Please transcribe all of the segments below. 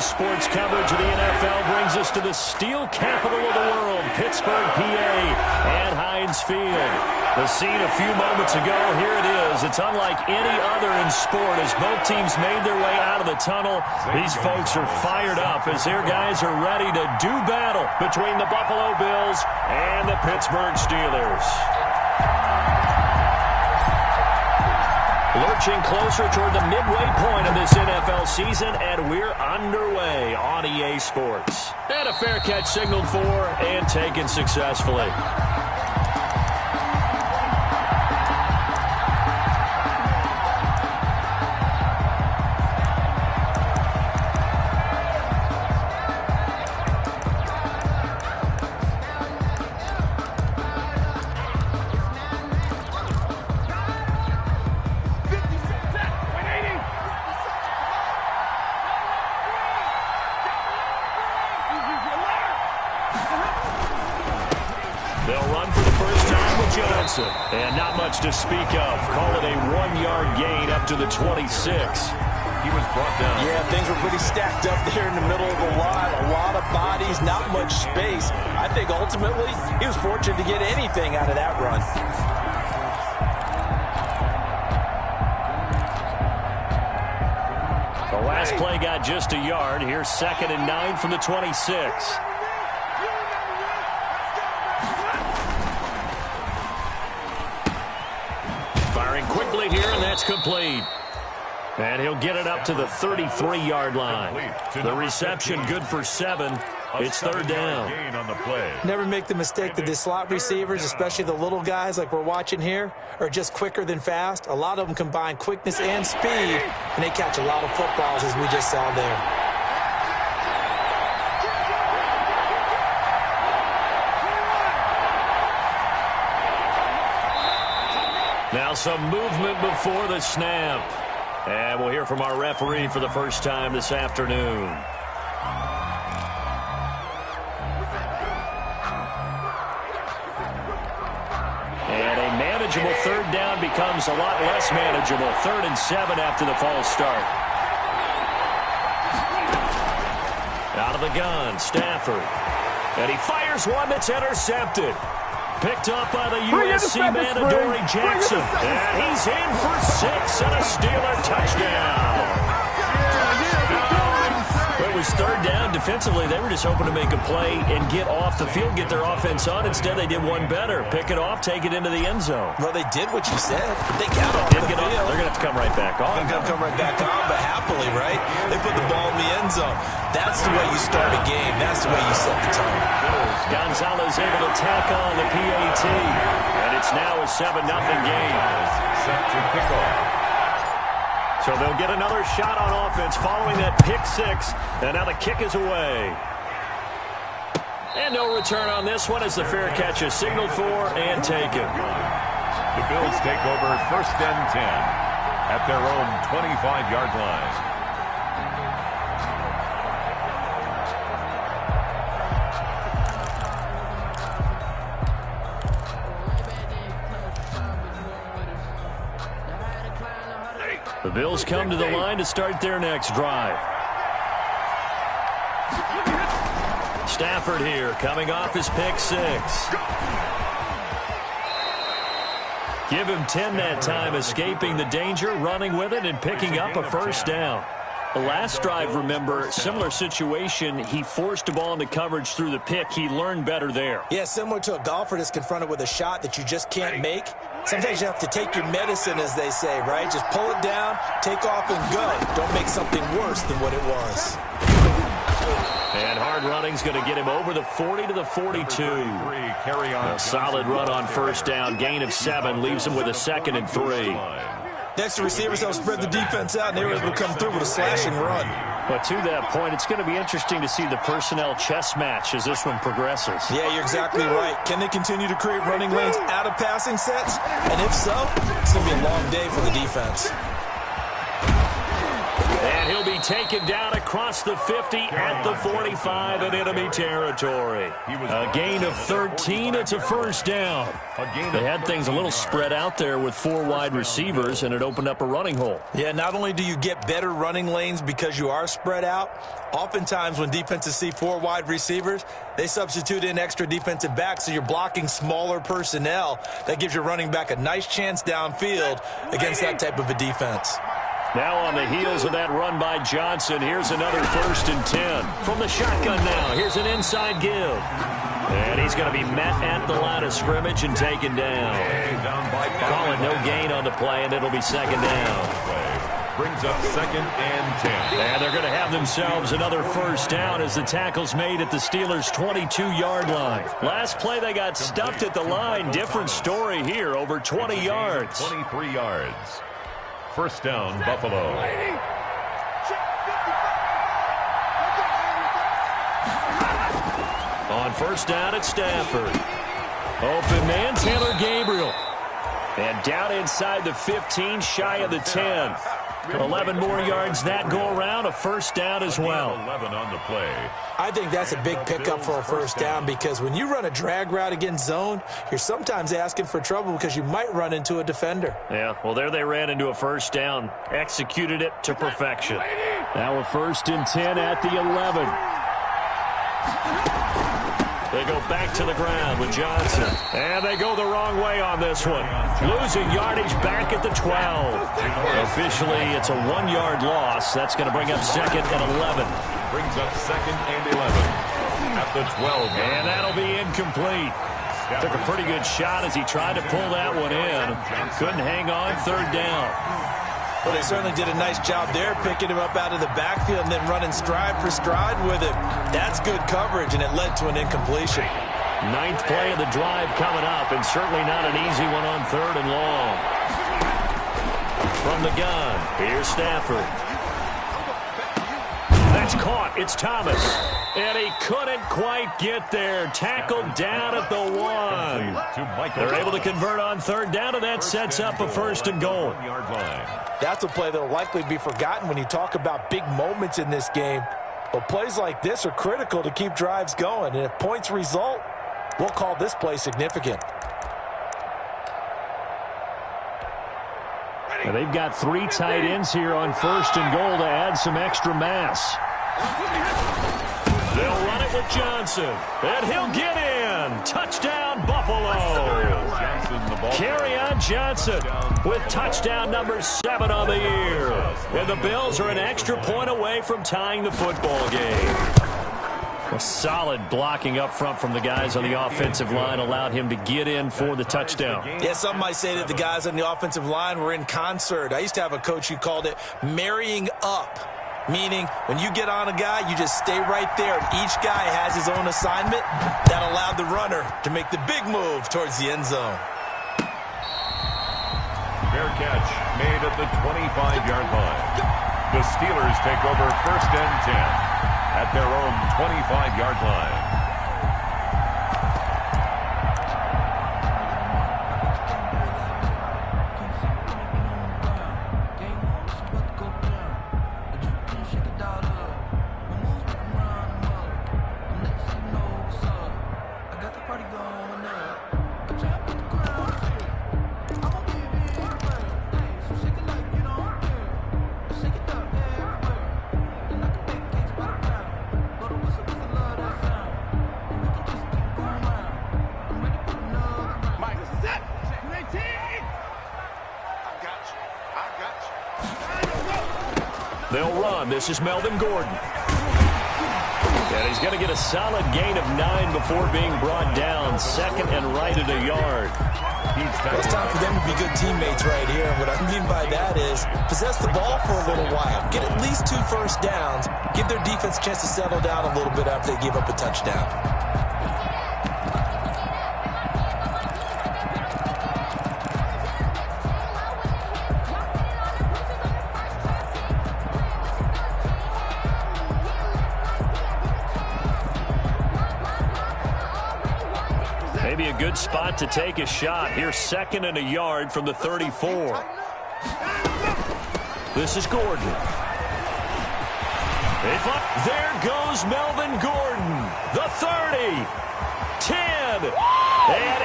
Sports coverage of the NFL brings us to the steel capital of the world, Pittsburgh, PA, and Heinz Field. The scene a few moments ago, here it is. It's unlike any other in sport as both teams made their way out of the tunnel. These folks are fired up as their guys are ready to do battle between the Buffalo Bills and the Pittsburgh Steelers. Lurching closer toward the midway point of this NFL season, and we're underway on EA Sports. And a fair catch signaled for and taken successfully. And not much to speak of. Call it a 1-yard gain up to the 26. He was brought down. Yeah, things were pretty stacked up there in the middle of the line. A lot of bodies, not much space. I think ultimately he was fortunate to get anything out of that run. The last play got just a yard. Here's 2nd and 9 from the 26. Quickly here, and that's complete. And he'll get it up to the 33-yard line. The reception good for 7. It's 3rd down. Never make the mistake that the slot receivers, especially the little guys like we're watching here, are just quicker than fast. A lot of them combine quickness and speed, and they catch a lot of footballs, as we just saw there. Now some movement before the snap. And we'll hear from our referee for the first time this afternoon. And a manageable 3rd down becomes a lot less manageable. 3rd and 7 after the false start. Out of the gun, Stafford. And he fires one that's intercepted. Picked up by the USC man, Adoree Jackson. And he's in for 6 and a Steeler touchdown. It was 3rd down. Defensively, they were just hoping to make a play and get off the field, get their offense on. Instead, they did one better. Pick it off, take it into the end zone. Well, they did what you said. They got off the field. They're going to have to come right back on. They're going to come right back on, but happily, right? They put the ball in the end zone. That's the way you start a game. That's the way you set the tone. Gonzalez able to tack on the PAT. And it's now a 7-0 game. Set to kick off. So they'll get another shot on offense following that pick 6. And now the kick is away. And no return on this one as the fair catch is signaled for and taken. The Bills take over 1st and 10 at their own 25-yard line. The Bills come to the line to start their next drive. Stafford here, coming off his pick 6. Give him 10 that time, escaping the danger, running with it, and picking up a 1st down. The last drive, remember, similar situation. He forced a ball into coverage through the pick. He learned better there. Yeah, similar to a golfer that's confronted with a shot that you just can't make. Sometimes you have to take your medicine, as they say, right? Just pull it down, take off, and go. Don't make something worse than what it was. And hard running's going to get him over the 40 to the 42. A solid run on 1st down. Gain of 7 leaves him with a 2nd and 3. Next, the receivers help spread the defense out, and they were able to come through with a slashing run. But to that point, it's going to be interesting to see the personnel chess match as this one progresses. Yeah, you're exactly right. Can they continue to create running lanes out of passing sets? And if so, it's going to be a long day for the defense. And he'll be taken down across the 50 at the 45 in enemy territory. A gain of 13. It's a first down. They had things a little spread out there with 4 wide receivers, and it opened up a running hole. Yeah, not only do you get better running lanes because you are spread out, oftentimes when defenses see 4 wide receivers, they substitute in extra defensive backs, so you're blocking smaller personnel. That gives your running back a nice chance downfield against that type of a defense. Now on the heels of that run by Johnson, here's another 1st and 10. From the shotgun now, here's an inside give. And he's going to be met at the line of scrimmage and taken down. Calling no gain on the play, and it'll be 2nd down. Brings up 2nd and 10. And they're going to have themselves another first down as the tackle's made at the Steelers' 22-yard line. Last play, they got stuffed at the line. Different story here, over 20 yards. 23 yards. First down, Buffalo. On first down at Stafford. Open man, Taylor Gabriel. And down inside the 15, shy of the 10. 11 more yards that go around, a first down as well. 11 on the play. I think that's a big pickup for a first down because when you run a drag route against zone, you're sometimes asking for trouble because you might run into a defender. Yeah, well, there they ran into a first down, executed it to perfection. Now a 1st and 10 at the 11. They go back to the ground with Johnson. And they go the wrong way on this one. Losing yardage back at the 12. Officially, it's a 1-yard loss. That's going to bring up 2nd and 11. Brings up 2nd and 11 at the 12. And that'll be incomplete. Took a pretty good shot as he tried to pull that one in. Couldn't hang on, 3rd down. Well, they certainly did a nice job there, picking him up out of the backfield and then running stride for stride with him. That's good coverage, and it led to an incompletion. 9th play of the drive coming up, and certainly not an easy one on 3rd and long. From the gun, here's Stafford. That's caught. It's Thomas. And he couldn't quite get there. Tackled down at the 1. They're able to convert on 3rd down, and that sets up a 1st and goal. That's a play that will likely be forgotten when you talk about big moments in this game. But plays like this are critical to keep drives going. And if points result, we'll call this play significant. And they've got 3 tight ends here on 1st and goal to add some extra mass. They'll run it with Johnson. And he'll get in. Touchdown, Buffalo. Kerryon Johnson with touchdown number 7 on the year. And the Bills are an extra point away from tying the football game. A solid blocking up front from the guys on the offensive line allowed him to get in for the touchdown. Yeah, some might say that the guys on the offensive line were in concert. I used to have a coach who called it marrying up, meaning when you get on a guy, you just stay right there. And each guy has his own assignment. That allowed the runner to make the big move towards the end zone. Fair catch made at the 25-yard line. The Steelers take over 1st and 10 at their own 25-yard line. They'll run. This is Melvin Gordon. And he's going to get a solid gain of 9 before being brought down. 2nd and right at a yard. It's time for them to be good teammates right here. And what I mean by that is possess the ball for a little while. Get at least 2 first downs. Give their defense a chance to settle down a little bit after they give up a touchdown. Maybe a good spot to take a shot. Here's 2nd and a yard from the 34. This is Gordon. There goes Melvin Gordon. The 30. 10. And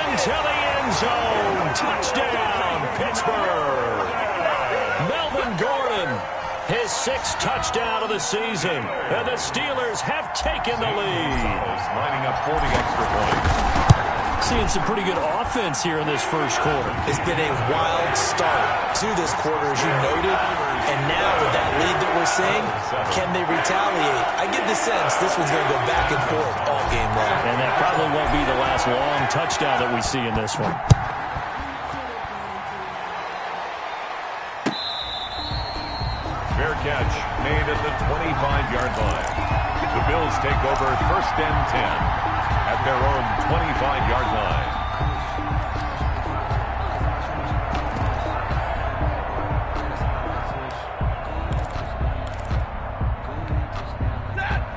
into the end zone. Touchdown, Pittsburgh. Melvin Gordon, his 6th touchdown of the season. And the Steelers have taken the lead. Lining up for the extra point. Seeing some pretty good offense here in this first quarter. It's been a wild start to this quarter, as you noted. And now with that lead that we're seeing, can they retaliate? I get the sense this one's going to go back and forth all game long. And that probably won't be the last long touchdown that we see in this one. Fair catch made at the 25-yard line. The Bills take over 1st and 10 at their own 25-yard line.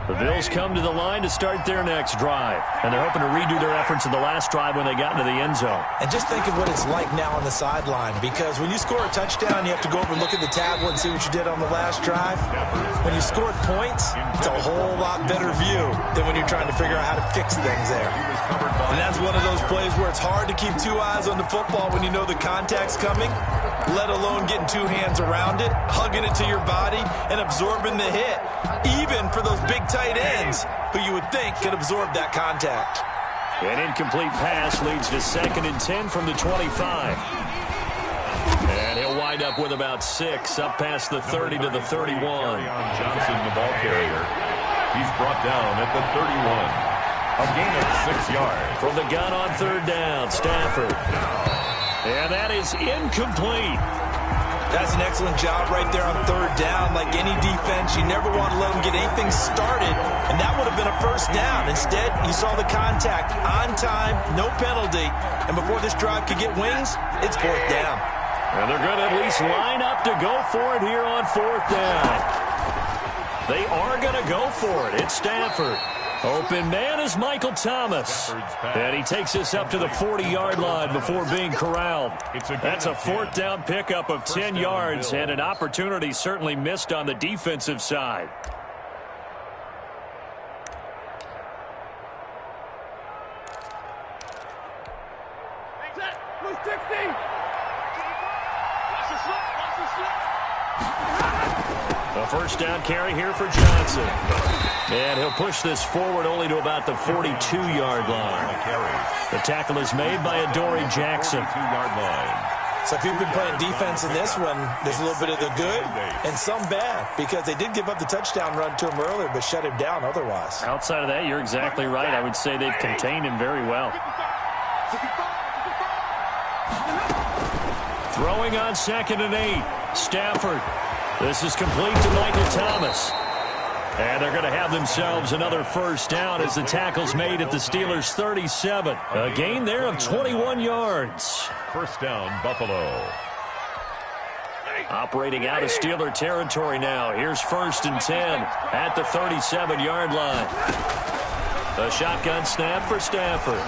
The Bills come to the line to start their next drive. And they're hoping to redo their efforts in the last drive when they got into the end zone. And just think of what it's like now on the sideline, because when you score a touchdown, you have to go over and look at the tablet and see what you did on the last drive. When you scored points, it's a whole lot better view than when you're trying to figure out how to fix things there. And that's one of those plays where it's hard to keep 2 eyes on the football when you know the contact's coming, let alone getting 2 hands around it, hugging it to your body, and absorbing the hit, even for those big tight ends who you would think could absorb that contact. An incomplete pass leads to 2nd and 10 from the 25. And he'll wind up with about 6 up past the 30 to the 31. Johnson, the ball carrier. He's brought down at the 31. A gain of 6 yards. From the gun on 3rd down, Stafford. And that is incomplete. That's an excellent job right there on 3rd down. Like any defense, you never want to let them get anything started, and that would have been a 1st down. Instead, you saw the contact on time, no penalty, and before this drive could get wings, it's 4th down. And they're going to at least line up to go for it here on 4th down. They are going to go for it. It's Stafford. Open man is Michael Thomas. And he takes us up to the 40-yard line before being corralled. That's a 4th down pickup of 10 yards and an opportunity certainly missed on the defensive side. A 1st down carry here for Johnson. And he'll push this forward only to about the 42-yard line. The tackle is made by Adoree Jackson. 2-yard line. So if you've been playing defense in this one, there's a little bit of the good and some bad, because they did give up the touchdown run to him earlier but shut him down otherwise. Outside of that, you're exactly right. I would say they've contained him very well. Throwing on 2nd and 8. Stafford. This is complete to Michael Thomas. And they're going to have themselves another 1st down as the tackle's made at the Steelers' 37. A gain there of 21 yards. 1st down, Buffalo. Operating out of Steeler territory now. Here's 1st and 10 at the 37-yard line. A shotgun snap for Stafford.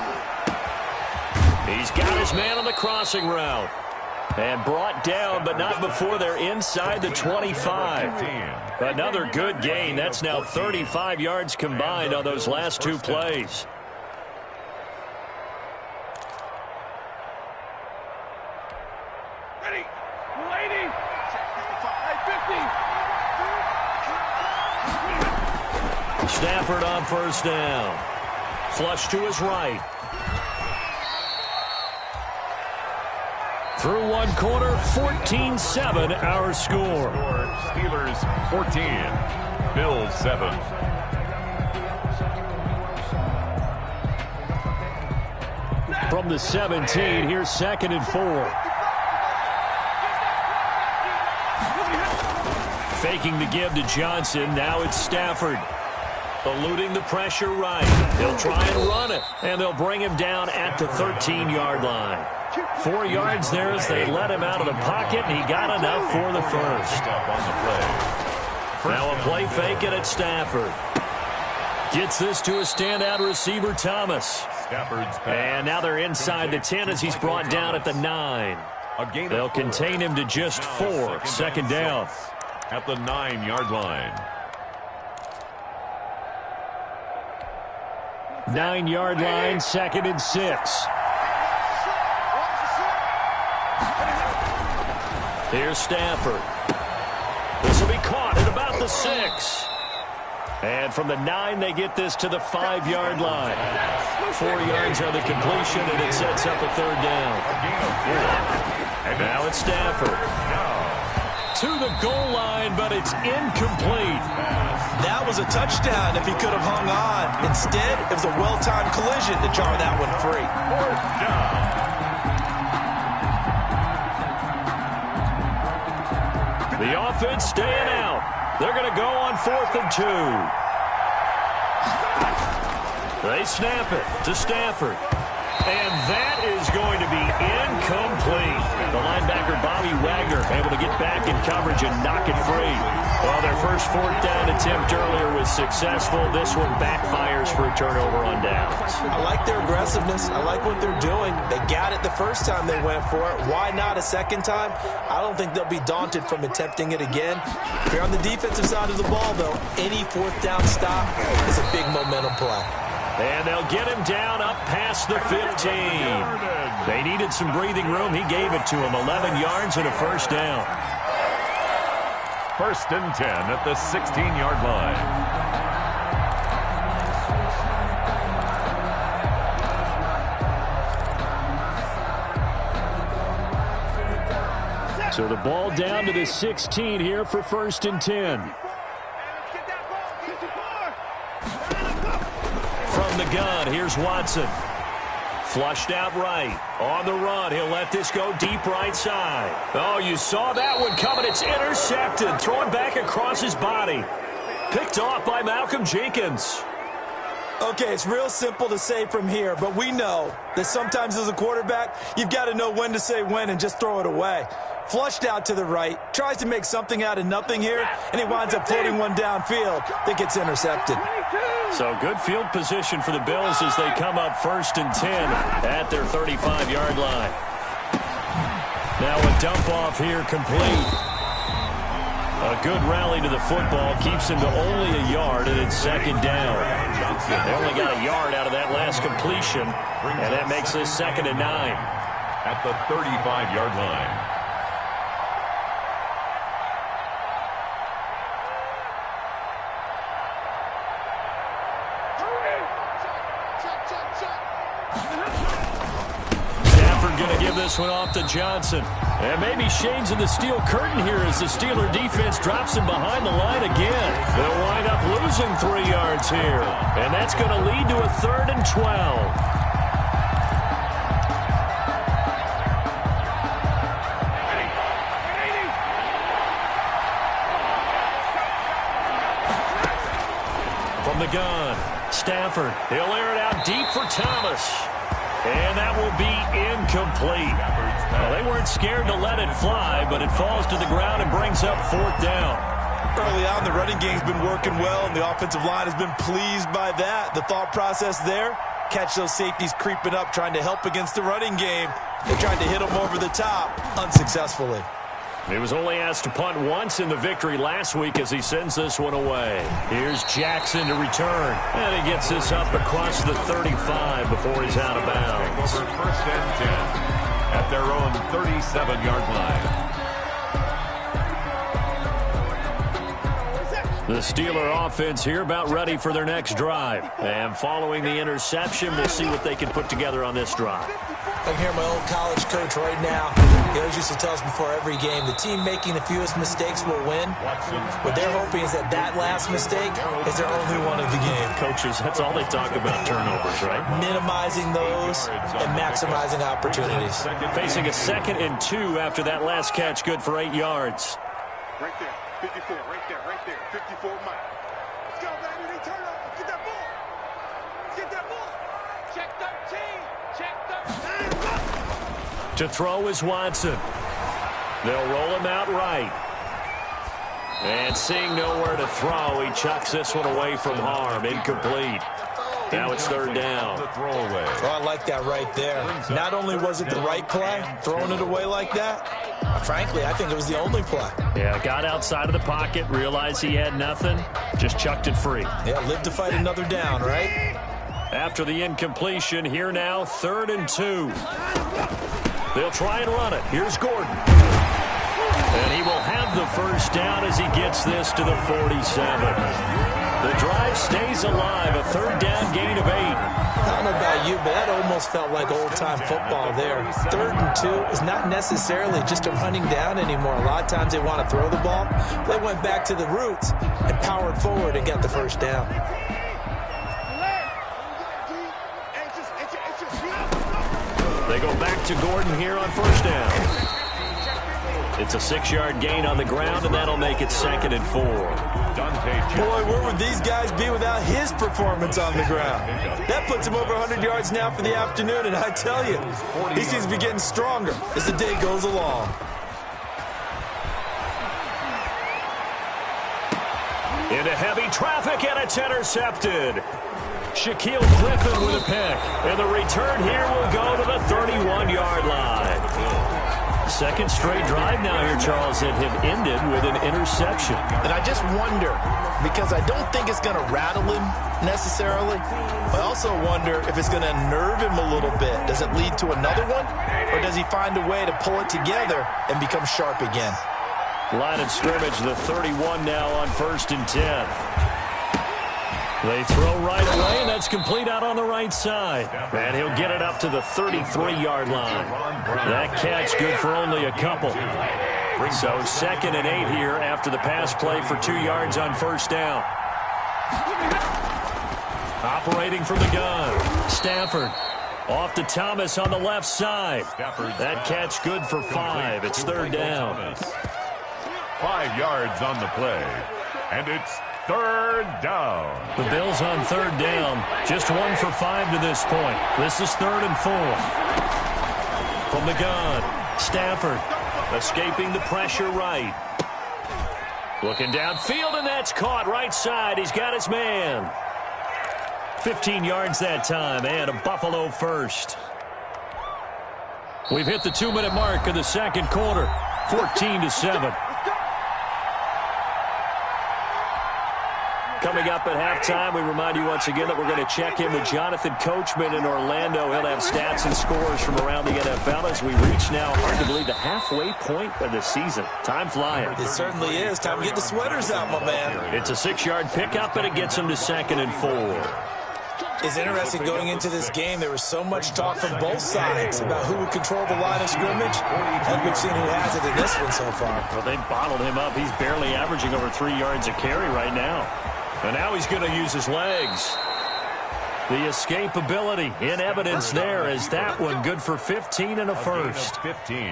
He's got his man on the crossing route. And brought down, but not before they're inside the 25. Another good gain. That's now 35 yards combined on those last 2 plays. Ready. 180. 50. Stafford on 1st down. Flush to his right. Through 1 quarter, 14-7 our score. Steelers 14, Bills 7. From the 17, here's 2nd and 4. Faking the give to Johnson. Now it's Stafford. Eluding the pressure right. They'll try and run it. And they'll bring him down at the 13-yard line. 4 yards there as they let him out of the pocket, and he got enough for the 1st. Now a play fake, and it's Stafford. Gets this to a standout receiver, Thomas. And now they're inside the 10 as he's brought down at the 9. They'll contain him to just 4. 2nd down. At the 9-yard line. 9-yard line, 2nd and 6. Here's Stafford. This will be caught at about the 6. And from the 9, they get this to the 5-yard line. 4 yards on the completion, and it sets up a 3rd down. And now it's Stafford. To the goal line, but it's incomplete. That was a touchdown if he could have hung on. Instead, it was a well-timed collision to jar that one free. 4th down. The offense staying out. They're going to go on 4th and 2. They snap it to Stafford. And that is going to be incomplete. The linebacker, Bobby Wagner, able to get back in coverage and knock it free. Well, their first 4th down attempt earlier was successful. This one backfires for a turnover on downs. I like their aggressiveness. I like what they're doing. They got it the first time they went for it. Why not a second time? I don't think they'll be daunted from attempting it again. If you're on the defensive side of the ball, though, any 4th down stop is a big momentum play. And they'll get him down up past the 15. They needed some breathing room. He gave it to him. 11 yards and a 1st down. 1st and 10 at the 16-yard line. So the ball down to the 16 here for 1st and 10. From the gun, here's Watson. Flushed out right. On the run, he'll let this go deep right side. Oh, you saw that one coming. It's intercepted. Thrown back across his body. Picked off by Malcolm Jenkins. Okay, it's real simple to say from here, but we know that sometimes as a quarterback, you've got to know when to say when and just throw it away. Flushed out to the right, tries to make something out of nothing here, and he winds up floating one downfield that gets intercepted. So good field position for the Bills as they come up 1st and 10 at their 35-yard line. Now a dump off here complete. A good rally to the football keeps him to only a yard, and it's 2nd down. They only got a yard out of that last completion, and that makes this 2nd and 9. At the 35-yard line. Going to give this one off to Johnson. And maybe shades of the steel curtain here as the Steeler defense drops him behind the line again. They'll wind up losing 3 yards here. And that's going to lead to a 3rd and 12. From the gun, Stafford. He'll air it out deep for Thomas. And that will be incomplete. Well, they weren't scared to let it fly, but it falls to the ground and brings up 4th down. Early on, the running game's been working well, and the offensive line has been pleased by that. The thought process there, catch those safeties creeping up, trying to help against the running game. They tried to hit them over the top, unsuccessfully. He was only asked to punt once in the victory last week as he sends this one away. Here's Jackson to return. And he gets this up across the 35 before he's out of bounds. Over 1st and 10 at their own 37-yard line. The Steeler offense here about ready for their next drive. And following the interception, we'll see what they can put together on this drive. I can hear my old college coach right now. He always used to tell us before every game, the team making the fewest mistakes will win. What they're hoping is that that last mistake is their only one of the game. Coaches, that's all they talk about, turnovers, right? Minimizing those and maximizing opportunities. Facing a 2nd and 2 after that last catch, good for 8 yards. Right there, 54, right there, 54 Mike. Let's go, baby, they turn over. Get that ball. Get that ball. Check 13. Check 13. To throw is Watson. They'll roll him out right. And seeing nowhere to throw, he chucks this one away from harm. Incomplete. Now it's 3rd down. Oh, I like that right there. Not only was it the right play, throwing it away like that, frankly, I think it was the only play. Yeah, got outside of the pocket, realized he had nothing, just chucked it free. Yeah, live to fight another down, right? After the incompletion, here now, 3rd and 2. They'll try and run it. Here's Gordon. And he will have the first down as he gets this to the 47. The drive stays alive, a 3rd down gain of 8. I don't know about you, but that almost felt like old-time football there. 3rd and 2 is not necessarily just a running down anymore. A lot of times they want to throw the ball. They went back to the roots and powered forward and got the first down. They go back to Gordon here on 1st down. It's a 6-yard gain on the ground, and that'll make it 2nd and 4. Boy, where would these guys be without his performance on the ground? That puts him over 100 yards now for the afternoon, and I tell you, he seems to be getting stronger as the day goes along. Into heavy traffic, and it's intercepted. Shaquille Griffin with a pick, and the return here will go to the 31-yard line. 2nd straight drive now here, Charles, that have ended with an interception. And I just wonder, because I don't think it's going to rattle him necessarily, but I also wonder if it's going to unnerve him a little bit. Does it lead to another one, or does he find a way to pull it together and become sharp again? Line of scrimmage, the 31 now on 1st and 10. They throw right away, and that's complete out on the right side. And he'll get it up to the 33-yard line. That catch good for only a couple. So 2nd and 8 here after the pass play for 2 yards on 1st down. Operating from the gun, Stafford. Off to Thomas on the left side. That catch good for 5. It's 3rd down. 5 yards on the play. And it's 3rd down. The Bills on 3rd down. Just 1 for 5 to this point. This is 3rd and 4. From the gun, Stafford escaping the pressure right. Looking downfield, and that's caught right side. He's got his man. 15 yards that time, and a Buffalo first. We've hit the 2-minute mark of the 2nd quarter. 14-7. Coming up at halftime, we remind you once again that we're going to check in with Jonathan Coachman in Orlando. He'll have stats and scores from around the NFL as we reach now, hard to believe, the halfway point of the season. Time flying. It certainly is. Time to get the sweaters out, my man. It's a 6-yard pickup, and it gets him to 2nd and 4. It's interesting going into this game. There was so much talk from both sides about who would control the line of scrimmage. And we've seen who has it in this one so far. Well, they bottled him up. He's barely averaging over 3 yards a carry right now. And now he's going to use his legs. The escapability in evidence there as that one good for 15 and a first.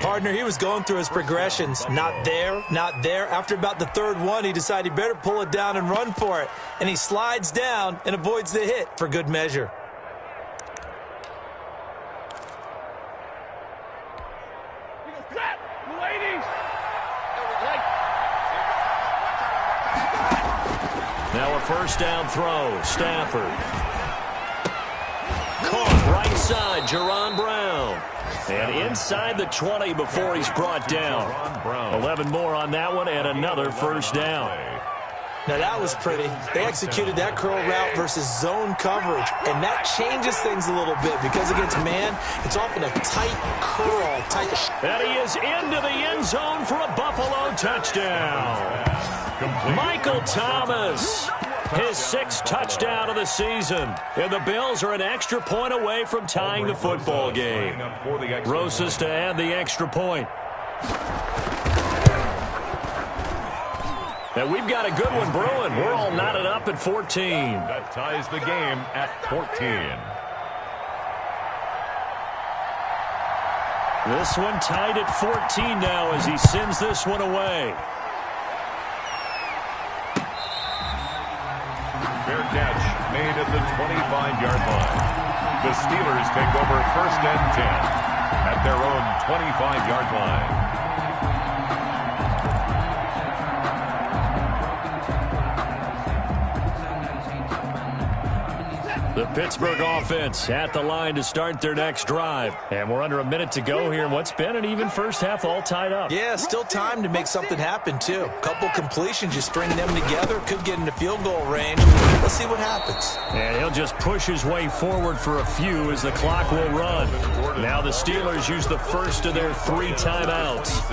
Partner, he was going through his progressions. Not there, not there. After about the 3rd one, he decided he better pull it down and run for it. And he slides down and avoids the hit for good measure. Now a 1st down throw. Stafford. Caught right side, Jerron Brown. And inside the 20 before he's brought down. 11 more on that one and another 1st down. Now that was pretty. They executed that curl route versus zone coverage, and that changes things a little bit because against man, it's often a tight curl type of And he is into the end zone for a Buffalo touchdown. Michael Thomas, his 6th touchdown of the season. And the Bills are an extra point away from tying the football game. Rosas to add the extra point. And we've got a good one brewing. We're all knotted up at 14. That ties the game at 14. This one tied at 14 now as he sends this one away. Fair catch made at the 25-yard line. The Steelers take over 1st and 10 at their own 25-yard line. The Pittsburgh offense at the line to start their next drive. And we're under a minute to go here in what's been an even first half, all tied up. Yeah, still time to make something happen, too. Couple completions, you string them together, could get into field goal range. Let's see what happens. And he'll just push his way forward for a few as the clock will run. Now the Steelers use the first of their 3 timeouts,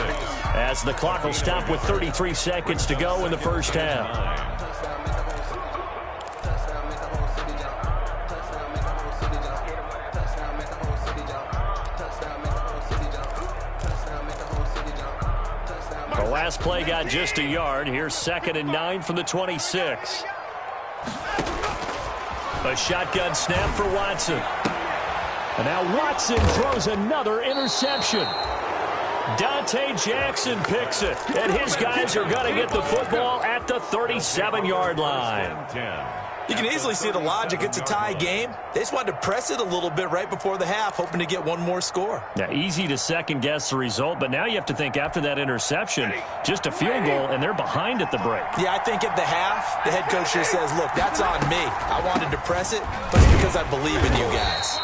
as the clock will stop with 33 seconds to go in the first half. The last play got just a yard. Here's 2nd and 9 from the 26. A shotgun snap for Watson. And now Watson throws another interception. Dante Jackson picks it. And his guys are going to get the football at the 37-yard line. You can easily see the logic. It's a tie game. They just wanted to press it a little bit right before the half, hoping to get one more score. Yeah, easy to second-guess the result, but now you have to think after that interception, just a field goal, and they're behind at the break. Yeah, I think at the half, the head coach just says, look, that's on me. I wanted to press it, but it's because I believe in you guys.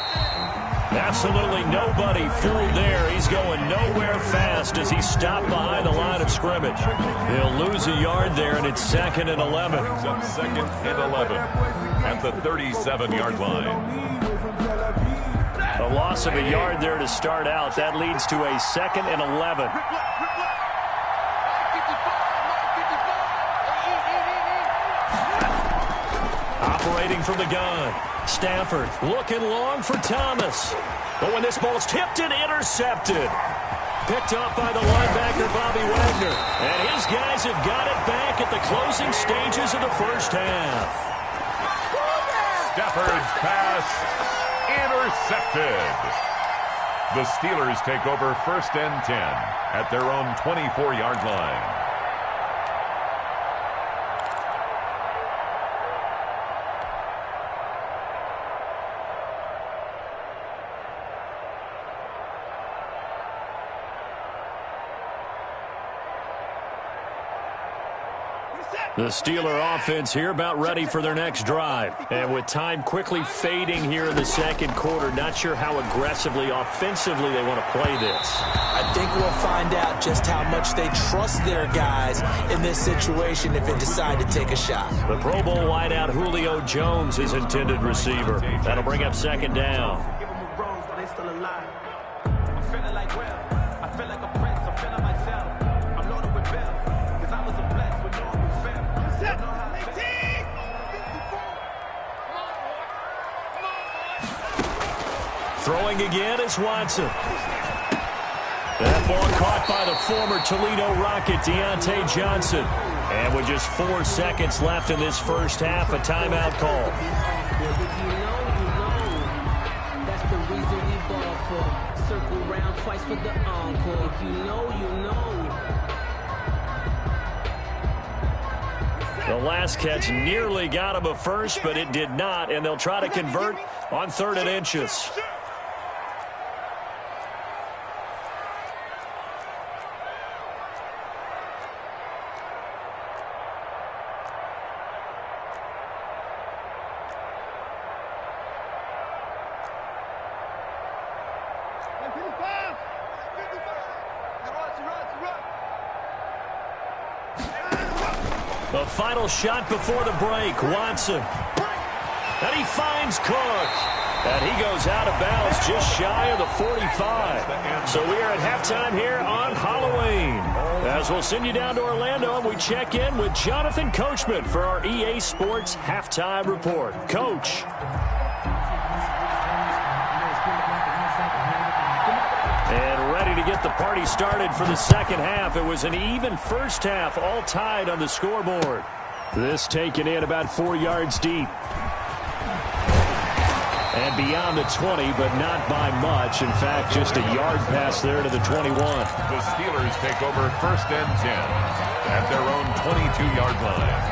Absolutely nobody fooled there. He's going nowhere fast as he's stopped behind the line of scrimmage. He'll lose a yard there, and it's 2nd and 11. 2nd and 11 at the 37-yard line. A loss of a yard there to start out. That leads to a 2nd and 11. Operating from the gun. Stafford looking long for Thomas. But when this ball's tipped and intercepted. Picked off by the linebacker, Bobby Wagner. And his guys have got it back at the closing stages of the first half. Stafford's pass intercepted. The Steelers take over 1st and 10 at their own 24-yard line. The Steeler offense here about ready for their next drive. And with time quickly fading here in the 2nd quarter, not sure how aggressively, offensively they want to play this. I think we'll find out just how much they trust their guys in this situation if they decide to take a shot. The Pro Bowl wideout Julio Jones is intended receiver. That'll bring up 2nd down. Give them a rose, but they still alive. I'm feeling like well. I feel like a prince. I'm feeling myself. I'm loaded with bells. Because I was a blessed with no one fair. Throwing again is Watson. That ball caught by the former Toledo Rocket, Deontay Johnson. And with just 4 seconds left in this first half, a timeout call. That's the reason we ball for. Circle round twice for the encore. If you know, you know. The last catch nearly got him a first, but it did not, and they'll try to convert on 3rd and inches. The final shot before the break, Watson. And he finds Cook. And he goes out of bounds just shy of the 45. So we are at halftime here on Halloween. As we'll send you down to Orlando, and we check in with Jonathan Coachman for our EA Sports Halftime Report. Coach. And ready to get the party started for the second half. It was an even first half, all tied on the scoreboard. This taken in about 4 yards deep. And beyond the 20, but not by much. In fact, just a yard pass there to the 21. The Steelers take over 1st and 10 at their own 22-yard line.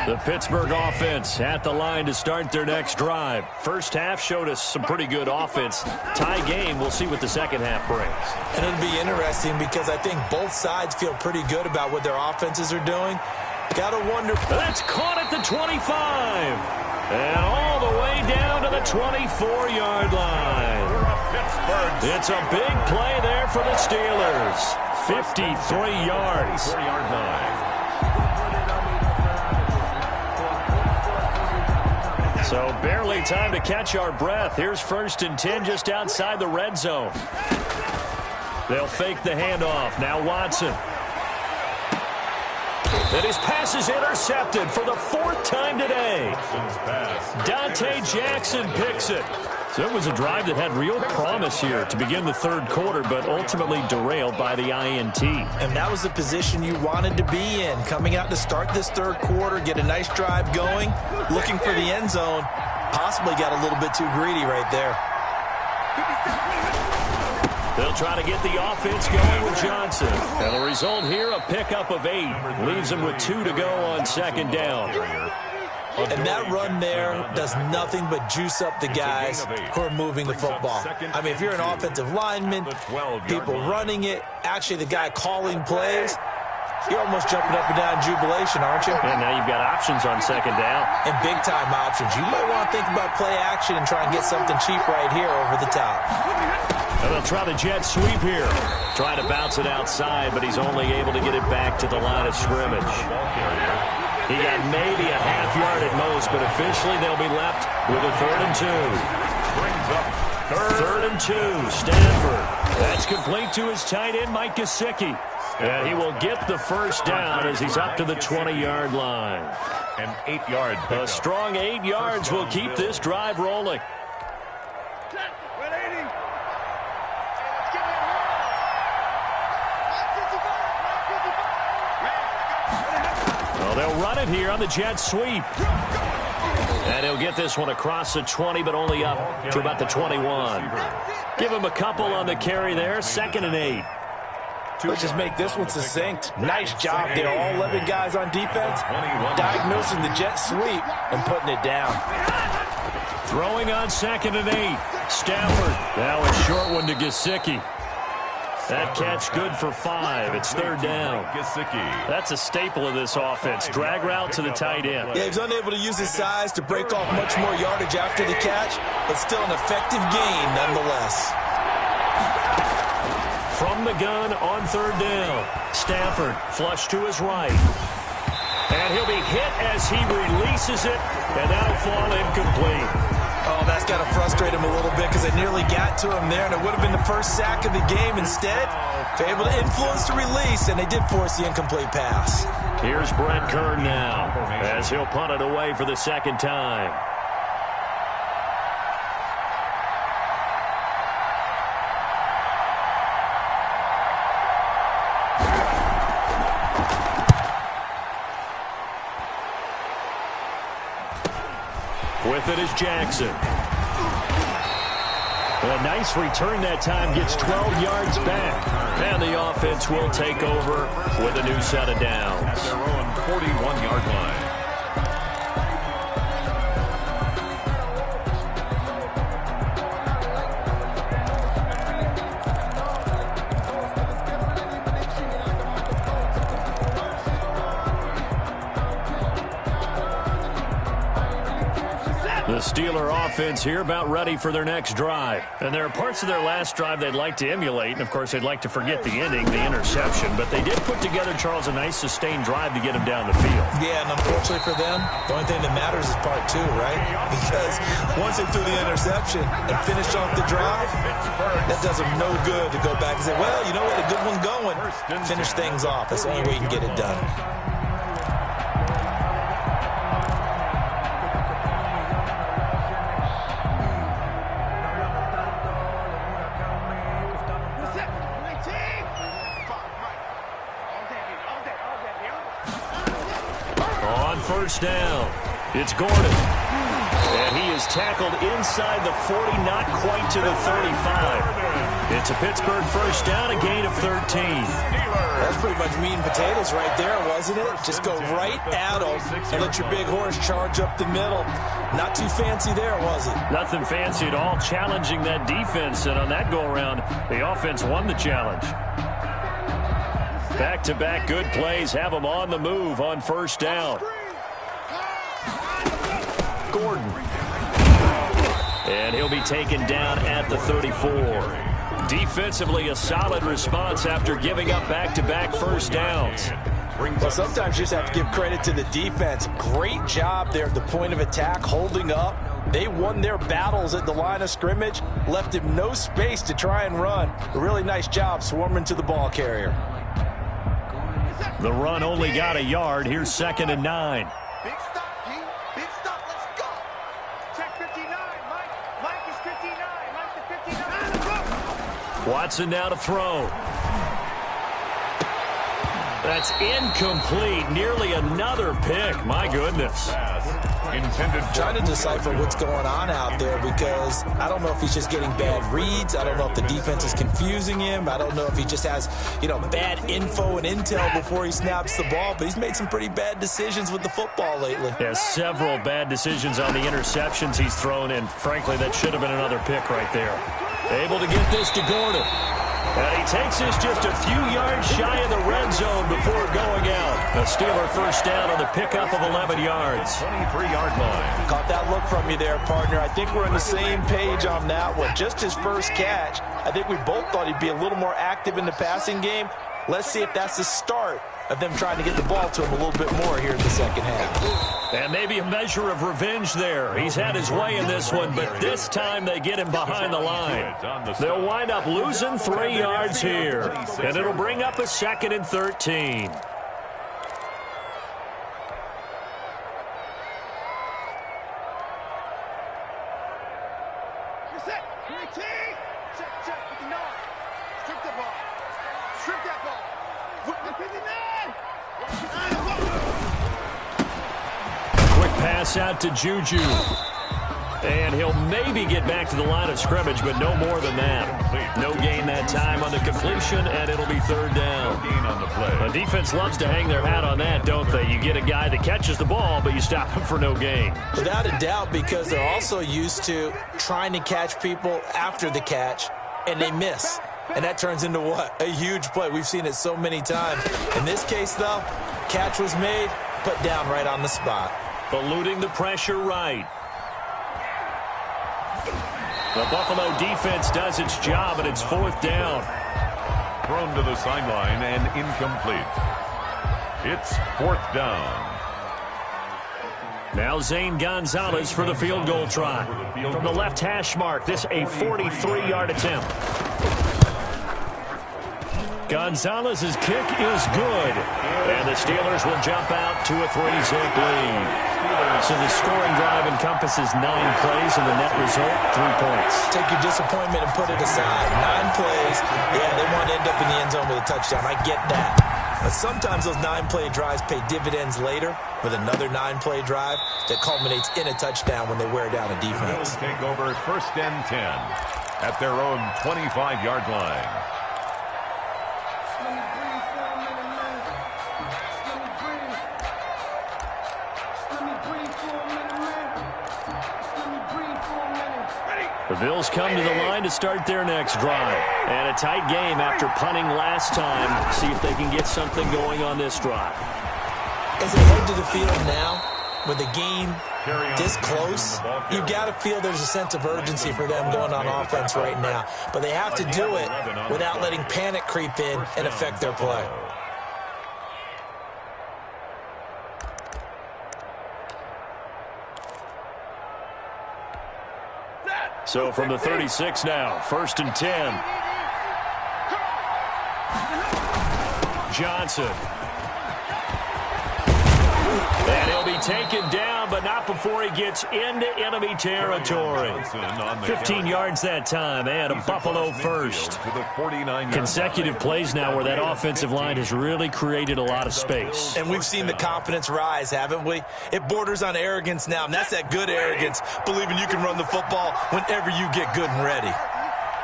The Pittsburgh offense at the line to start their next drive. First half showed us some pretty good offense. Tie game, we'll see what the second half brings. And it'll be interesting because I think both sides feel pretty good about what their offenses are doing. Gotta wonder. That's caught at the 25. And all the way down to the 24-yard line. It's a big play there for the Steelers. 53 yards. So barely time to catch our breath. Here's 1st and 10 just outside the red zone. They'll fake the handoff. Now Watson. And his pass is intercepted for the 4th time today. Dante Jackson picks it. So it was a drive that had real promise here to begin the 3rd quarter, but ultimately derailed by the INT. And that was the position you wanted to be in. Coming out to start this 3rd quarter, get a nice drive going, looking for the end zone. Possibly got a little bit too greedy right there. They'll try to get the offense going with Johnson. And the result here, a pickup of 8. Leaves them with 2 to go on 2nd down. And that run there does nothing but juice up the guys who are moving the football. I mean, if you're an offensive lineman, people running it, actually the guy calling plays, you're almost jumping up and down in jubilation, aren't you? And now you've got options on 2nd down. And big-time options. You might want to think about play action and try and get something cheap right here over the top. And they'll try the jet sweep here. Trying to bounce it outside, but he's only able to get it back to the line of scrimmage. He got maybe a half yard at most, but officially they'll be left with a 3rd and 2. Brings up 3rd and 2, Stanford. That's complete to his tight end, Mike Gesicki. And he will get the 1st down as he's up to the 20-yard line. an 8-yard pickup. A strong 8 yards will keep this drive rolling. Well, they'll run it here on the jet sweep. And he'll get this one across the 20, but only up to about the 21. Give him a couple on the carry there. 2nd and 8. Let's just make this one succinct. Nice job there. All 11 guys on defense diagnosing the jet sweep and putting it down. Throwing on 2nd and 8. Stafford. Now a short one to Gesicki. That catch good for 5. It's 3rd down. That's a staple of this offense. Drag route to the tight end. Yeah, he's unable to use his size to break off much more yardage after the catch, but still an effective gain nonetheless. From the gun on 3rd down. Stafford flush to his right. And he'll be hit as he releases it, and that'll fall incomplete. Oh, that's got to frustrate him a little bit because they nearly got to him there, and it would have been the first sack of the game. Instead, they're able to influence the release, and they did force the incomplete pass. Here's Brent Kern now as he'll punt it away for the 2nd time. With it is Jackson. A nice return that time, gets 12 yards back. And the offense will take over with a new set of downs. At their own 41-yard line. The Steeler offense here about ready for their next drive. And there are parts of their last drive they'd like to emulate. And, of course, they'd like to forget the ending, the interception. But they did put together, Charles, a nice sustained drive to get them down the field. Yeah, and unfortunately for them, the only thing that matters is part 2, right? Because once they threw the interception and finished off the drive, that does them no good to go back and say, well, you know what, a good one going. Finish things off. That's the only way you can get it done. First down. It's Gordon. And he is tackled inside the 40, not quite to the 35. It's a Pittsburgh first down, a gain of 13. That's pretty much meat and potatoes right there, wasn't it? Just go right at them and let your big horse charge up the middle. Not too fancy there, was it? Nothing fancy at all, challenging that defense. And on that go-around, the offense won the challenge. Back-to-back good plays have them on the move on first down. Gordon. And he'll be taken down at the 34. Defensively, a solid response after giving up back-to-back first downs. Well, sometimes you just have to give credit to the defense. Great job there at the point of attack, holding up. They won their battles at the line of scrimmage, left him no space to try and run. A really nice job swarming to the ball carrier. The run only got a yard. Here's 2nd and 9. Big stop, G. Big stop. Let's go. Check 59, Mike. Mike is 59. Mike is 59. Watson now to throw. That's incomplete. Nearly another pick. My goodness. Trying to decipher what's going on out there because I don't know if he's just getting bad reads. I don't know if the defense is confusing him. I don't know if he just has, bad info and intel before he snaps the ball. But he's made some pretty bad decisions with the football lately. Has several bad decisions on the interceptions he's thrown, and frankly, that should have been another pick right there. Able to get this to Gordon. And he takes this just a few yards shy of the red zone before going out. A Steeler first down on the pickup of 11 yards. 23-yard line. Caught that look from you there, partner. I think we're on the same page on that one. Just his first catch. I think we both thought he'd be a little more active in the passing game. Let's see if that's the start of them trying to get the ball to him a little bit more here in the second half. And maybe a measure of revenge there. He's had his way in this one, but this time they get him behind the line. They'll wind up losing 3 yards here, and it'll bring up a 2nd and 13. You're set. 19. Check 59. Strip the ball. Strip that ball. Put the 59. Quick pass out to Juju. And he'll maybe get back to the line of scrimmage, but no more than that. No gain that time on the completion, and it'll be 3rd down. The defense loves to hang their hat on that, don't they? You get a guy that catches the ball, but you stop him for no gain. Without a doubt, because they're also used to trying to catch people after the catch, and they miss. And that turns into what? A huge play. We've seen it so many times. In this case, though, catch was made, put down right on the spot. Eluding the pressure right. The Buffalo defense does its job, and it's 4th down. Thrown to the sideline and incomplete. It's 4th down. Now Zane Gonzalez for the field goal try. From the left hash mark, this a 43-yard attempt. Gonzalez's kick is good. And the Steelers will jump out to a 3-zip lead. So the scoring drive encompasses 9 plays, and the net result, 3 points. Take your disappointment and put it aside. 9 plays. Yeah, they want to end up in the end zone with a touchdown. I get that. But sometimes those 9-play drives pay dividends later with another 9-play drive that culminates in a touchdown when they wear down a defense. Bills take over 1st and 10 at their own 25-yard line. The Bills come to the line to start their next drive. And a tight game after punting last time. See if they can get something going on this drive. As they head to the field now, with the game this close, you've got to feel there's a sense of urgency for them going on offense right now. But they have to do it without letting panic creep in and affect their play. So from the 36 now, 1st and 10. Johnson. And he'll be taken down, but not before he gets into enemy territory. 15 yards that time, and a Buffalo first. Consecutive plays now where that offensive line has really created a lot of space. And we've seen the confidence rise, haven't we? It borders on arrogance now, and that's that good arrogance, believing you can run the football whenever you get good and ready.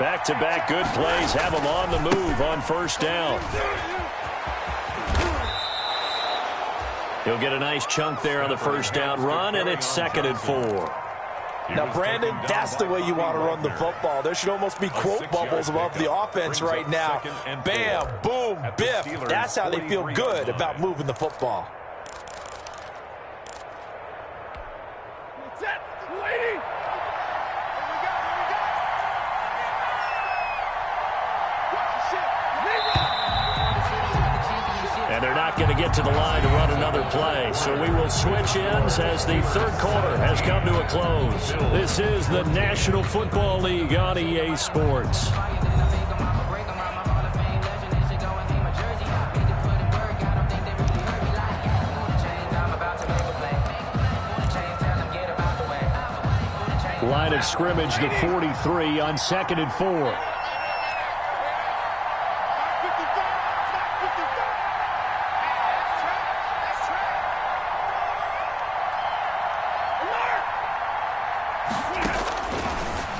Back-to-back good plays have them on the move on first down. He'll get a nice chunk there on the first down run, and it's 2nd and 4. Now, Brandon, that's the way you want to run the football. There should almost be quote bubbles above the offense right now. Bam, boom, biff. That's how they feel good about moving the football. And they're not going to get to the line to run another play. So we will switch ends as the third quarter has come to a close. This is the National Football League on EA Sports. Line of scrimmage, the 43 on 2nd and 4.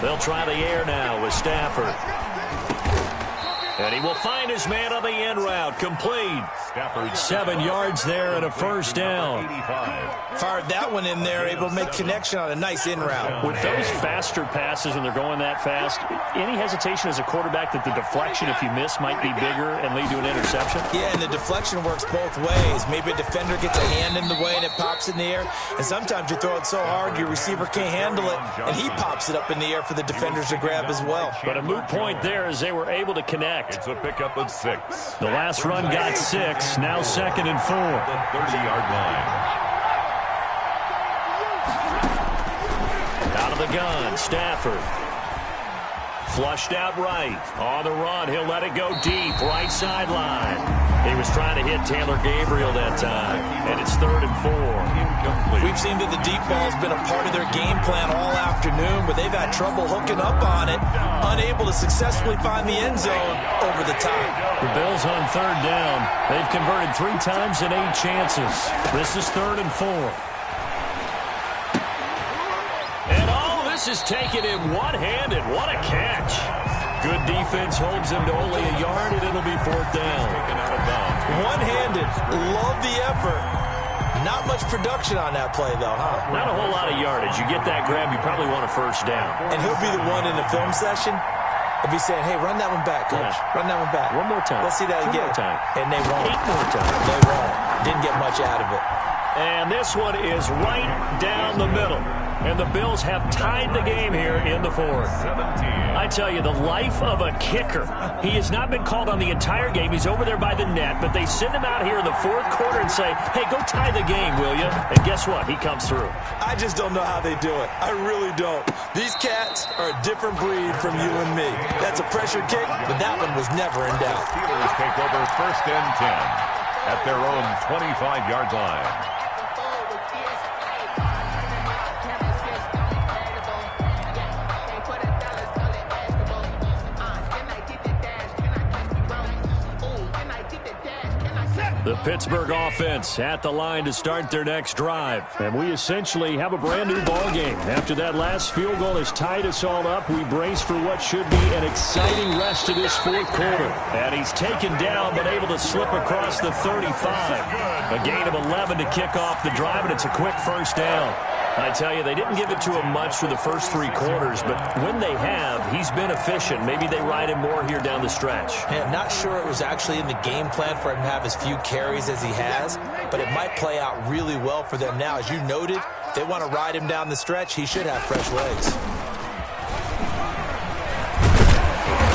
They'll try the air now with Stafford. And he will find his man on the end route. Complete. 7 yards there and a first down. Fired that one in there, able to make connection on a nice in route. With those faster passes when they're going that fast, any hesitation as a quarterback that the deflection, if you miss, might be bigger and lead to an interception? Yeah, and the deflection works both ways. Maybe a defender gets a hand in the way and it pops in the air. And sometimes you throw it so hard your receiver can't handle it, and he pops it up in the air for the defenders to grab as well. But a moot point there as they were able to connect. It's a pickup of 6. The last run got 6. Now 2nd and 4. The 30-yard line. Out of the gun, Stafford. Flushed out right. On the run, he'll let it go deep. Right sideline. He was trying to hit Taylor Gabriel that time. And it's 3rd and 4. Incomplete. We've seen that the deep ball's been a part of their game plan all afternoon, but they've had trouble hooking up on it, unable to successfully find the end zone over the top. The Bills on 3rd down. They've converted 3 times in 8 chances. This is 3rd and 4. And all this is taken in one-handed. What a catch. Good defense holds him to only a yard, and it'll be 4th down. One-handed. Love the effort. Not much production on that play, though, huh? Not a whole lot of yardage. You get that grab, you probably want a first down. And he'll be the one in the film session if he's saying, hey, run that one back, coach. Yeah. Run that one back. One more time. Let's see that 2 again. more time. And they won't. 8 more times. They won't. Didn't get much out of it. And this one is right down the middle. And the Bills have tied the game here in the 4th. 17. I tell you, the life of a kicker. He has not been called on the entire game. He's over there by the net, but they send him out here in the 4th quarter and say, hey, go tie the game, will you? And guess what? He comes through. I just don't know how they do it. I really don't. These cats are a different breed from you and me. That's a pressure kick, but that one was never in doubt. Steelers take over 1st and 10 at their own 25-yard line. The Pittsburgh offense at the line to start their next drive. And we essentially have a brand-new ball game. After that last field goal has tied us all up, we brace for what should be an exciting rest of this 4th quarter. And he's taken down but able to slip across the 35. A gain of 11 to kick off the drive, and it's a quick first down. I tell you, they didn't give it to him much for the first 3 quarters, but when they have, he's been efficient. Maybe they ride him more here down the stretch. Yeah, I'm not sure it was actually in the game plan for him to have as few carries as he has, but it might play out really well for them now. As you noted, if they want to ride him down the stretch, he should have fresh legs.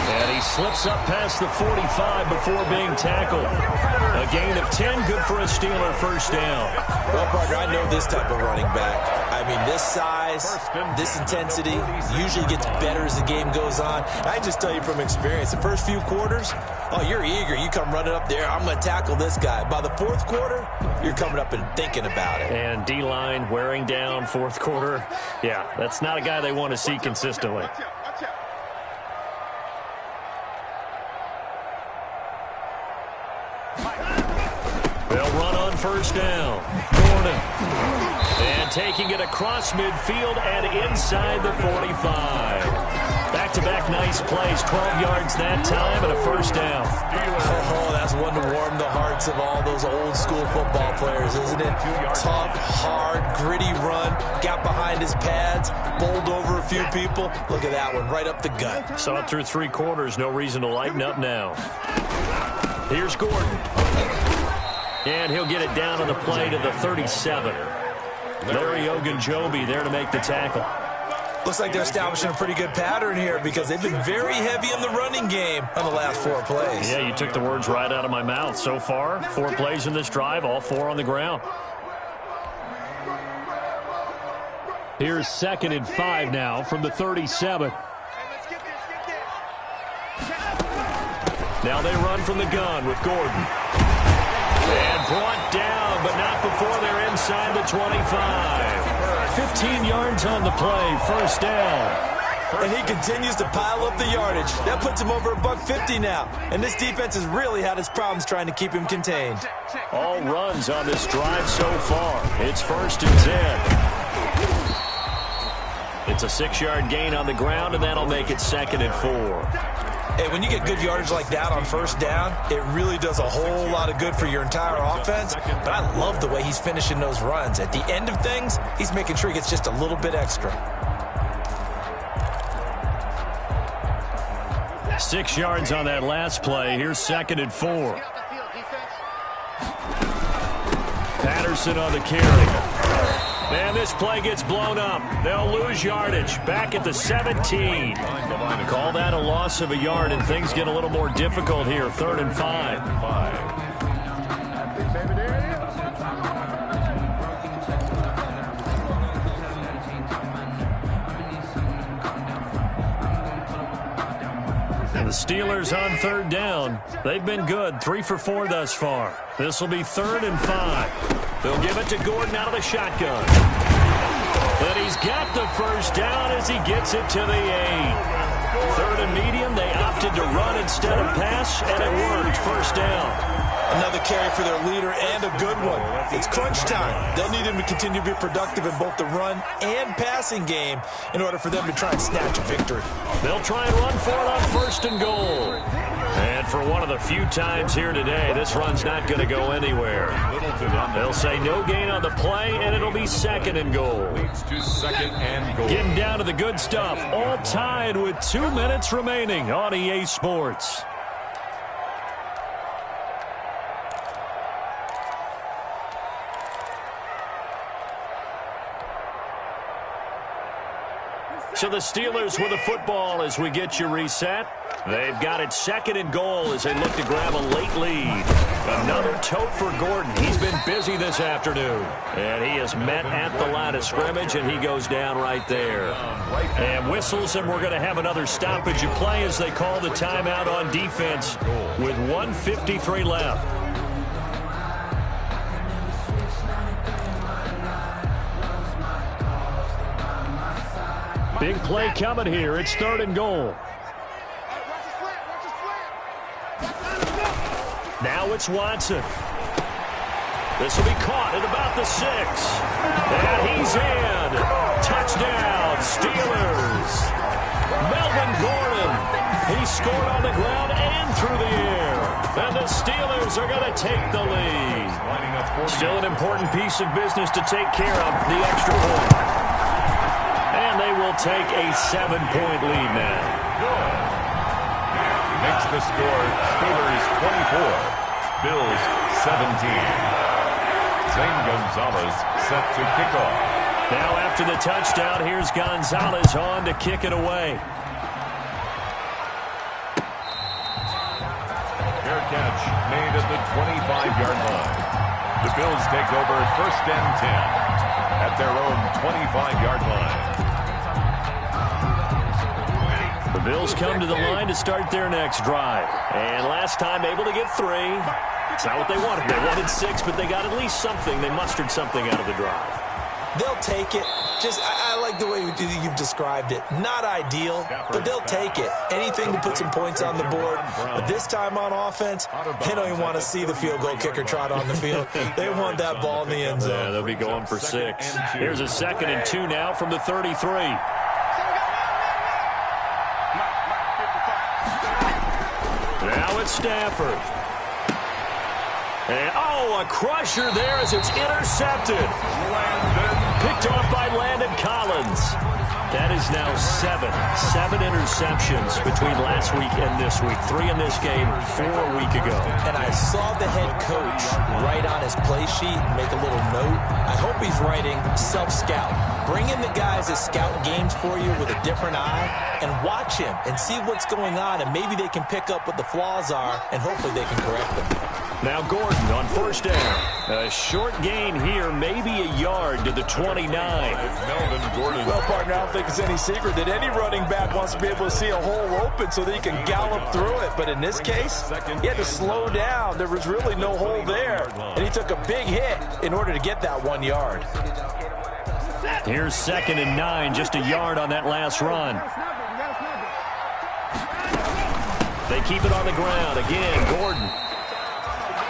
And he slips up past the 45 before being tackled. A gain of 10, good for a Steeler first down. Well, partner, I know this type of running back. I mean, this size, this intensity usually gets better as the game goes on. I just tell you from experience, the first few quarters, oh, you're eager. You come running up there, I'm going to tackle this guy. By the 4th quarter, you're coming up and thinking about it. And D-line wearing down 4th quarter. Yeah, that's not a guy they want to see consistently. They'll run on first down. Gordon. And taking it across midfield and inside the 45. Back back-to-back nice plays. 12 yards that time and a first down. Oh, that's one to warm the hearts of all those old-school football players, isn't it? Tough, hard, gritty run. Got behind his pads, bowled over a few people. Look at that one, right up the gut. Saw it through 3 quarters. No reason to lighten up now. Here's Gordon. And he'll get it down on the play to the 37. Larry Ogunjobi there to make the tackle. Looks like they're establishing a pretty good pattern here because they've been very heavy in the running game on the last 4 plays. Yeah, you took the words right out of my mouth. So far, 4 plays in this drive, all 4 on the ground. Here's 2nd and 5 now from the 37. Now they run from the gun with Gordon. And brought down, but not before they're inside the 25. 15 yards on the play, first down. And he continues to pile up the yardage. That puts him over $150 now. And this defense has really had its problems trying to keep him contained. All runs on this drive so far. It's 1st and 10. It's a 6-yard gain on the ground, and that'll make it 2nd and 4. Hey, when you get good yardage like that on first down, it really does a whole lot of good for your entire offense. But I love the way he's finishing those runs. At the end of things, he's making sure he gets just a little bit extra. 6 yards on that last play. Here's 2nd and 4. Patterson on the carry. And this play gets blown up. They'll lose yardage. Back at the 17. Call that a loss of a yard, and things get a little more difficult here. 3rd and 5. And the Steelers on 3rd down. They've been good. 3 for 4 thus far. This will be 3rd and 5. They'll give it to Gordon out of the shotgun. But he's got the first down as he gets it to the 8. 3rd and medium. They opted to run instead of pass, and it worked. First down. Another carry for their leader and a good one. It's crunch time. They'll need him to continue to be productive in both the run and passing game in order for them to try and snatch a victory. They'll try and run for it on 1st and goal. And for one of the few times here today, this run's not going to go anywhere. They'll say no gain on the play, and it'll be 2nd and goal. Getting down to the good stuff. All tied with 2 minutes remaining on EA Sports. So the Steelers with the football as we get you reset. They've got it 2nd and goal as they look to grab a late lead. Another tote for Gordon. He's been busy this afternoon. And he is met at the line of scrimmage, and he goes down right there. And whistles, and we're going to have another stoppage of play as they call the timeout on defense with 1:53 left. Big play coming here. It's 3rd and goal. Now it's Watson. This will be caught at about the 6. And he's in. Touchdown, Steelers. Melvin Gordon. He scored on the ground and through the air. And the Steelers are going to take the lead. Still an important piece of business to take care of, the extra point. And they will take a 7-point lead now. Makes the score Steelers 24, Bills 17. Zane Gonzalez set to kick off. Now after the touchdown, here's Gonzalez on to kick it away. Fair catch made at the 25-yard line. The Bills take over 1st and 10 at their own 25-yard line. The Bills come to the line to start their next drive. And last time able to get 3. It's not what they wanted. They wanted 6, but they got at least something. They mustered something out of the drive. They'll take it. I like the way you've described it. Not ideal, but they'll take it. Anything to put some points on the board. But this time on offense, they don't even want to see the field goal kicker trot on the field. They want that ball in the end zone. Yeah, they'll be going for 6. Here's a 2nd and 2 now from the 33. Now it's Stafford. And, oh, a crusher there as it's intercepted. Picked off by Landon Collins. That is now seven interceptions between last week and this week. 3 in this game, 4 a week ago. And I saw the head coach write on his play sheet, make a little note. I hope he's writing self-scout. Bring in the guys that scout games for you with a different eye and watch him and see what's going on, and maybe they can pick up what the flaws are, and hopefully they can correct them. Now Gordon on first down. A short gain here, maybe a yard to the 29. Melvin Gordon. Well, partner, I don't think it's any secret that any running back wants to be able to see a hole open so that he can gallop through it. But in this case, he had to slow down. There was really no hole there. And he took a big hit in order to get that 1 yard. Here's 2nd and 9, just a yard on that last run. They keep it on the ground. Again, Gordon.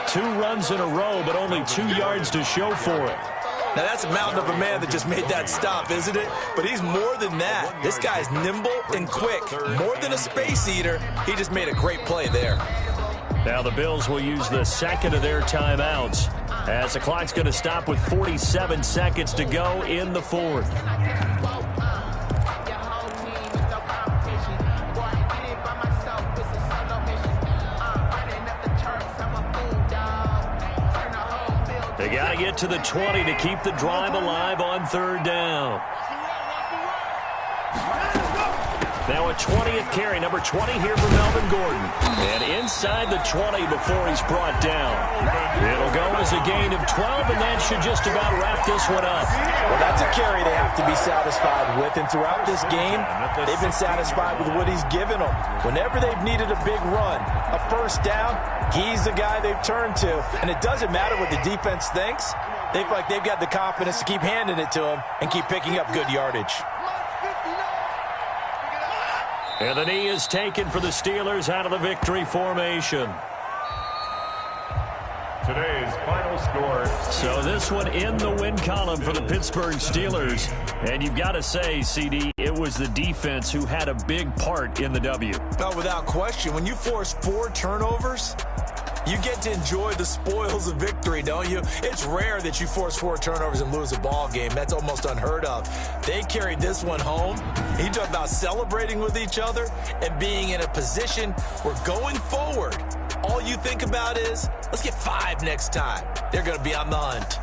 2 runs in a row, but only 2 yards to show for it. Now, that's a mountain of a man that just made that stop, isn't it? But he's more than that. This guy's nimble and quick. More than a space eater, he just made a great play there. Now the Bills will use the second of their timeouts as the clock's going to stop with 47 seconds to go in the 4th. They got to get to the 20 to keep the drive alive on 3rd down. Now a 20th carry, number 20 here for Melvin Gordon. And inside the 20 before he's brought down. It'll go as a gain of 12, and that should just about wrap this one up. Well, that's a carry they have to be satisfied with. And throughout this game, they've been satisfied with what he's given them. Whenever they've needed a big run, a first down, he's the guy they've turned to. And it doesn't matter what the defense thinks. They feel like they've got the confidence to keep handing it to him and keep picking up good yardage. And the knee is taken for the Steelers out of the victory formation. Today's final score. So this one in the win column for the Pittsburgh Steelers. And you've got to say, CD, it was the defense who had a big part in the W. No, without question. When you force 4 turnovers, you get to enjoy the spoils of victory, don't you? It's rare that you force 4 turnovers and lose a ball game. That's almost unheard of. They carried this one home. You talk about celebrating with each other and being in a position where going forward, all you think about is, let's get 5 next time. They're going to be on the hunt.